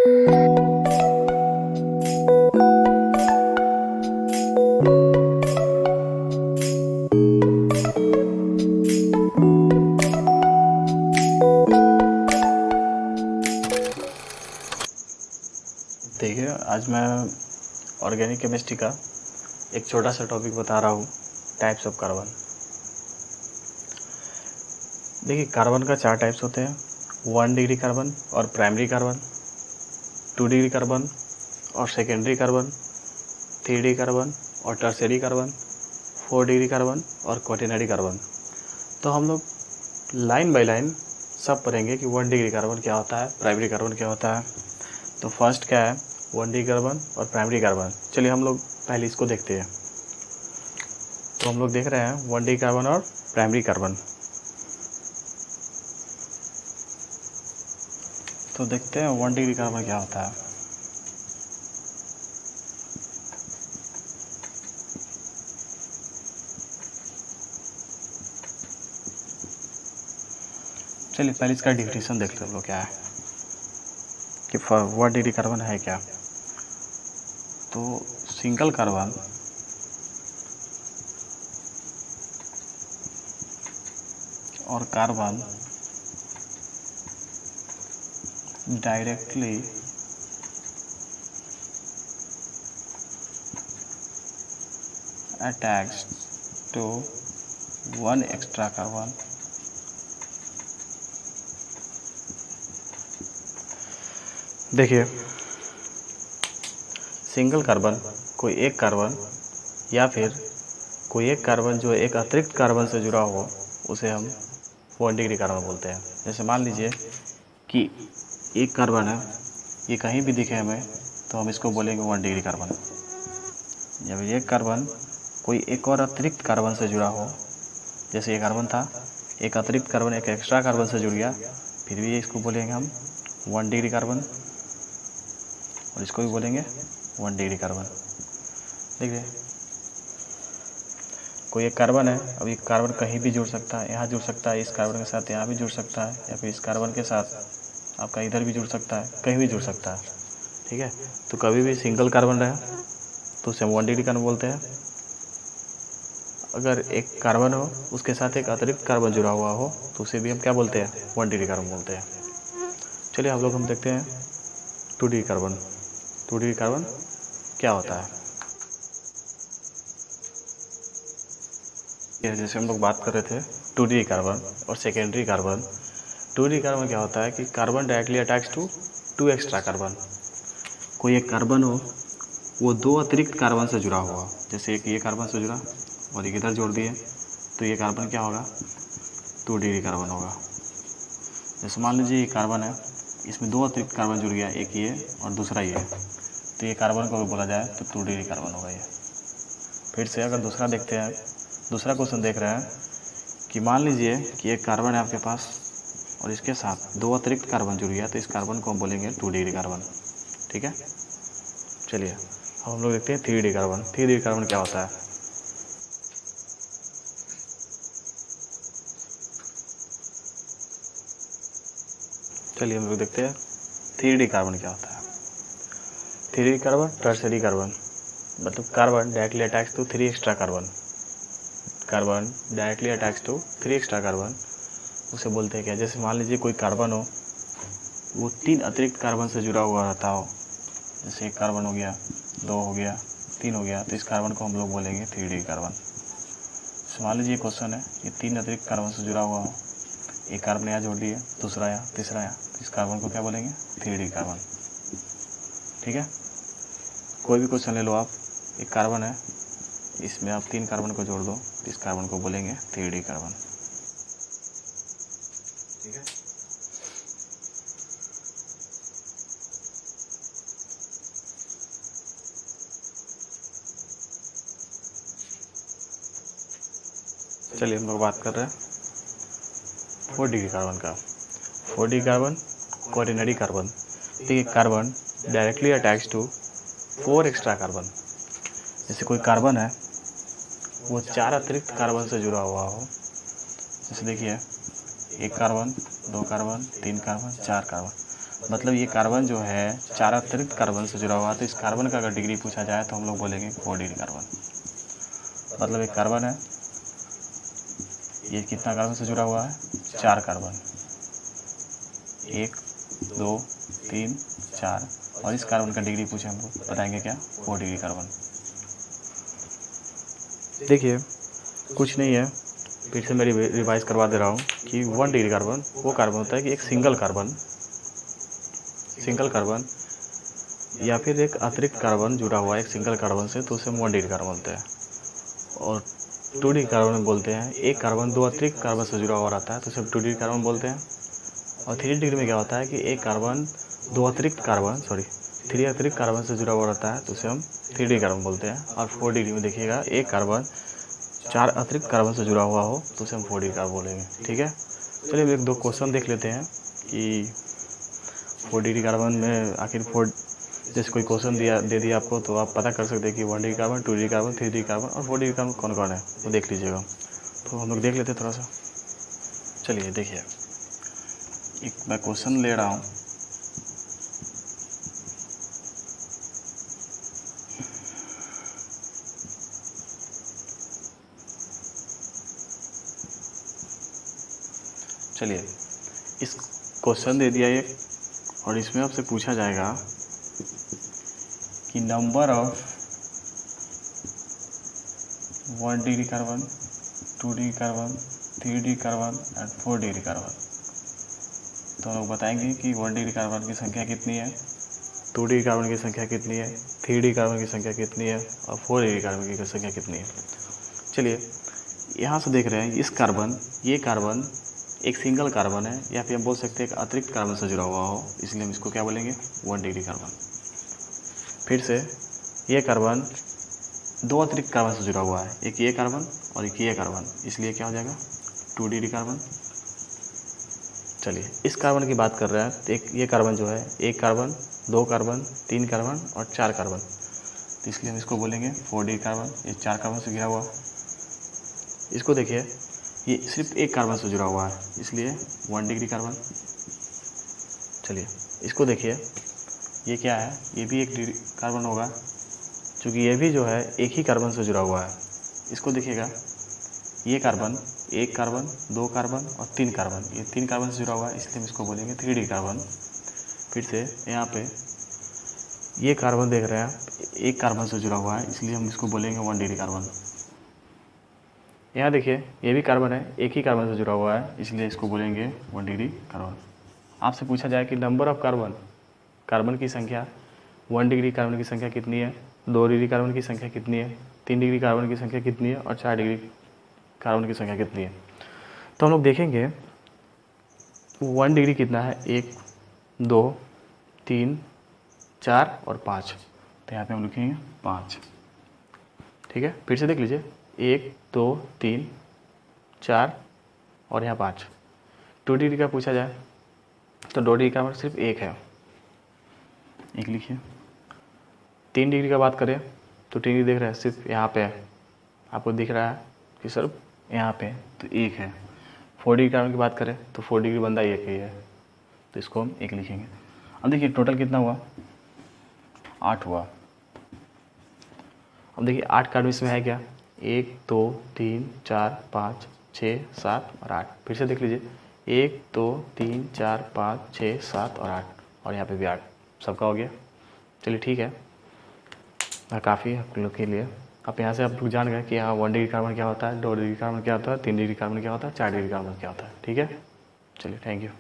देखिए, आज मैं ऑर्गेनिक केमिस्ट्री का एक छोटा सा टॉपिक बता रहा हूँ, टाइप्स ऑफ कार्बन। देखिए, कार्बन का 4 टाइप्स होते हैं, 1 डिग्री कार्बन और प्राइमरी कार्बन, 2 डिग्री कार्बन और सेकेंडरी कार्बन, 3 डिग्री कार्बन और टर्शियरी कार्बन, 4 डिग्री कार्बन और क्वाaternary कार्बन। तो हम लोग लाइन बाय लाइन सब पढ़ेंगे कि 1 डिग्री कार्बन क्या होता है, प्राइमरी कार्बन क्या होता है। तो फर्स्ट क्या है, 1 डिग्री कार्बन और प्राइमरी कार्बन। चलिए हम लोग पहले इसको देखते हैं। तो हम लोग देख रहे हैं 1 डिग्री कार्बन और प्राइमरी कार्बन। तो देखते हैं 1 डिग्री कार्बन क्या होता है। चलिए पहले इसका डिफिनेशन देखते हैं हम लोग क्या है कि 1 डिग्री कार्बन है क्या। तो सिंगल कार्बन और carbon directly attached to one extra carbon देखिए, सिंगल कार्बन कोई एक कार्बन या फिर कोई एक कार्बन जो एक अतिरिक्त कार्बन से जुड़ा हो उसे हम 1 डिग्री कार्बन बोलते हैं। जैसे मान लीजिए कि एक कार्बन है, ये कहीं भी दिखे हमें तो हम इसको बोलेंगे 1 डिग्री कार्बन। जब एक कार्बन कोई एक और अतिरिक्त कार्बन से जुड़ा हो, जैसे ये कार्बन था, एक अतिरिक्त कार्बन एक एक्स्ट्रा कार्बन से जुड़ गया, फिर भी इसको बोलेंगे हम 1 डिग्री कार्बन, और इसको भी बोलेंगे 1 डिग्री कार्बन। देखिए, कोई एक कार्बन है, अब ये कार्बन कहीं भी जुड़ सकता है, यहाँ जुड़ सकता है, इस कार्बन के साथ यहाँ भी जुड़ सकता है, या फिर इस कार्बन के साथ आपका इधर भी जुड़ सकता है, कहीं भी जुड़ सकता है। ठीक है, तो कभी भी सिंगल कार्बन रहे तो उसे हम 1 डिग्री कार्बन बोलते हैं। अगर एक कार्बन हो उसके साथ एक अतिरिक्त कार्बन जुड़ा हुआ हो तो उसे भी हम क्या बोलते हैं, 1 डिग्री कार्बन बोलते हैं। चलिए हम देखते हैं 2 डिग्री कार्बन। 2 डिग्री कार्बन क्या होता है। जैसे हम लोग बात कर रहे थे 2 डिग्री कार्बन और सेकेंडरी कार्बन। 2 डिग्री कार्बन क्या होता है कि carbon directly attacks to 2 extra carbon. कोई एक कार्बन हो, वो 2 अतिरिक्त कार्बन से जुड़ा हुआ, जैसे एक ये कार्बन से जुड़ा और एक इधर जोड़ दिए, तो ये कार्बन क्या होगा, 2 डिग्री कार्बन होगा। जैसे मान लीजिए ये कार्बन है, इसमें 2 अतिरिक्त कार्बन जुड़ गया, एक ये और दूसरा ये, तो ये कार्बन को भी बोला जाए तो 2 डिग्री कार्बन होगा ये। फिर से अगर दूसरा देखते हैं, दूसरा क्वेश्चन देख रहे हैं कि मान लीजिए कि एक कार्बन है आपके पास और इसके साथ 2 अतिरिक्त कार्बन जुड़ गया, तो इस कार्बन को हम बोलेंगे 2 डिग्री कार्बन। ठीक है, चलिए अब हम लोग देखते हैं 3 डिग्री कार्बन। 3 डिग्री कार्बन क्या होता है। चलिए हम लोग देखते हैं 3 डिग्री कार्बन क्या होता है। 3 डिग्री कार्बन टर्शियरी कार्बन, मतलब carbon directly attacks to 3 extra carbon. Carbon directly attacks to 3 extra carbon, उसे बोलते हैं क्या। जैसे मान लीजिए कोई कार्बन हो, वो 3 अतिरिक्त कार्बन से जुड़ा हुआ रहता हो, जैसे एक कार्बन हो गया, 2 हो गया, 3 हो गया, तो इस कार्बन को हम लोग बोलेंगे 3 डिग्री कार्बन। मान लीजिए क्वेश्चन है, ये 3 अतिरिक्त कार्बन से जुड़ा हुआ हो, एक कार्बन यहाँ जोड़ दिया, दूसरा यहाँ, तीसरा यहाँ, तो इस कार्बन को क्या बोलेंगे, 3 डिग्री कार्बन। ठीक है, कोई भी क्वेश्चन ले लो आप, एक कार्बन है, इसमें आप 3 कार्बन को जोड़ दो, तो इस कार्बन को बोलेंगे 3 डिग्री कार्बन। ठीक है, चलिए हम लोग बात कर रहे हैं 4 डिग्री कार्बन का। 4 डिग्री कार्बन क्वाaternary कार्बन। देखिए, carbon directly attach to 4 extra carbon. जैसे कोई कार्बन है, वो 4 अतिरिक्त कार्बन से जुड़ा हुआ हो, जैसे देखिए एक कार्बन, 2 कार्बन, 3 कार्बन, 4 कार्बन, मतलब ये कार्बन जो है 4 अतिरिक्त कार्बन से जुड़ा हुआ है, तो इस कार्बन का अगर डिग्री पूछा जाए तो हम लोग बोलेंगे 4 डिग्री कार्बन। मतलब एक कार्बन है, ये कितना कार्बन से जुड़ा हुआ है, 4 कार्बन, 1 2 3 4, और इस कार्बन का डिग्री पूछे हम लोग बताएंगे क्या, 4 डिग्री कार्बन। देखिए कुछ नहीं है, फिर से मैं रिवाइज करवा दे रहा हूँ कि 1 डिग्री कार्बन वो कार्बन होता है कि एक सिंगल कार्बन या फिर एक अतिरिक्त कार्बन जुड़ा हुआ है एक सिंगल कार्बन से, तो उसे हम 1 डिग्री कार्बन बोलते हैं। और 2 डिग्री कार्बन बोलते हैं एक कार्बन 2 अतिरिक्त कार्बन से जुड़ा हुआ रहता है, तो उसे हम 2 डिग्री कार्बन बोलते हैं। और 3 डिग्री में क्या होता है कि एक कार्बन 3 अतिरिक्त कार्बन से जुड़ा हुआ रहता है, तो उसे हम 3 डिग्री कार्बन बोलते हैं। और 4 डिग्री में देखिएगा एक कार्बन 4 अतिरिक्त कार्बन से जुड़ा हुआ हो, तो उसे हम 4 डिग्री कार्बन बोलेंगे। ठीक है, चलिए एक 2 क्वेश्चन देख लेते हैं कि 4 डिग्री कार्बन में आखिर 4, जैसे कोई क्वेश्चन दे दिया आपको, तो आप पता कर सकते हैं कि 1 degree carbon, 2 degree carbon, 3 degree carbon और 4 डिग्री कार्बन कौन कौन है, वो देख लीजिएगा। तो हम लोग देख लेते हैं थोड़ा सा। चलिए देखिए, एक मैं क्वेश्चन ले रहा हूँ। चलिए, इस क्वेश्चन दे दिया एक, और इसमें आपसे पूछा जाएगा कि number of 1 degree carbon, 2 degree carbon, 3 degree carbon and 4 degree carbon. तो हम लोग बताएंगे कि 1 डिग्री कार्बन की संख्या कितनी है, 2 डिग्री कार्बन की संख्या कितनी है, 3 डिग्री कार्बन की संख्या कितनी है और 4 डिग्री कार्बन की संख्या कितनी है। चलिए यहाँ से देख रहे हैं ये कार्बन एक सिंगल कार्बन है, या फिर हम बोल सकते हैं एक अतिरिक्त कार्बन से जुड़ा हुआ हो, इसलिए हम इसको क्या बोलेंगे, 1 डिग्री कार्बन। फिर से ये कार्बन 2 अतिरिक्त कार्बन से जुड़ा हुआ है, एक ये कार्बन और एक ये कार्बन, इसलिए क्या हो जाएगा, 2 डिग्री कार्बन। चलिए इस कार्बन की बात कर रहे हैं, तो एक ये कार्बन जो है, एक कार्बन, 2 कार्बन, 3 कार्बन और 4 कार्बन, तो इसलिए हम इसको बोलेंगे 4 डिग्री कार्बन। ये 4 कार्बन से घिरा हुआ। इसको देखिए, ये सिर्फ एक कार्बन से जुड़ा हुआ है, इसलिए 1 डिग्री कार्बन। चलिए इसको देखिए, ये क्या है, ये भी एक डिग्री कार्बन होगा, क्योंकि ये भी जो है एक ही कार्बन से जुड़ा हुआ है। इसको देखिएगा, ये कार्बन, एक कार्बन, 2 कार्बन और 3 कार्बन, ये 3 कार्बन से जुड़ा हुआ है, इसलिए हम इसको बोलेंगे 3 डिग्री कार्बन। फिर से यहाँ पे ये कार्बन देख रहे हैं, एक कार्बन से जुड़ा हुआ है, इसलिए हम इसको बोलेंगे 1 डिग्री कार्बन। यहाँ देखिए, ये भी कार्बन है, एक ही कार्बन से जुड़ा हुआ है, इसलिए इसको बोलेंगे 1 डिग्री कार्बन। आपसे पूछा जाए कि नंबर ऑफ कार्बन की संख्या, 1 डिग्री कार्बन की संख्या कितनी है, 2 डिग्री कार्बन की संख्या कितनी है, 3 डिग्री कार्बन की संख्या कितनी है और 4 डिग्री कार्बन की संख्या कितनी है। तो हम लोग देखेंगे 1 डिग्री कितना है, 1 2 3 4 और 5, तो यहाँ पे हम लिखेंगे 5। ठीक है, फिर से देख लीजिए, 1 2 3 4 और यहाँ 5। 2 डिग्री का पूछा जाए तो 2 डिग्री का मतलब सिर्फ एक है, एक लिखिए। 3 डिग्री का बात करें तो 3 डिग्री देख रहे हैं, सिर्फ यहाँ पे है, आपको दिख रहा है कि सिर्फ यहाँ पे, तो एक है। 4 डिग्री कार्बन की बात करें तो 4 डिग्री बंदा एक ही है, तो इसको हम एक लिखेंगे। अब देखिए टोटल कितना हुआ, 8 हुआ। अब देखिए 8 कार्बन इसमें है क्या, 1 2 3 4 5 6 7 और 8। फिर से देख लीजिए, 1 2 3 4 5 6 7 और 8, और यहाँ पे भी 8, सबका हो गया। चलिए ठीक है, काफ़ी है आप लोग के लिए। अब यहाँ से आप लोग जान गए कि हाँ 1 डिग्री कार्बन क्या होता है, 2 डिग्री कार्बन क्या होता है, 3 डिग्री कार्बन क्या होता है, 4 डिग्री कार्बन क्या होता है। ठीक है, चलिए थैंक यू।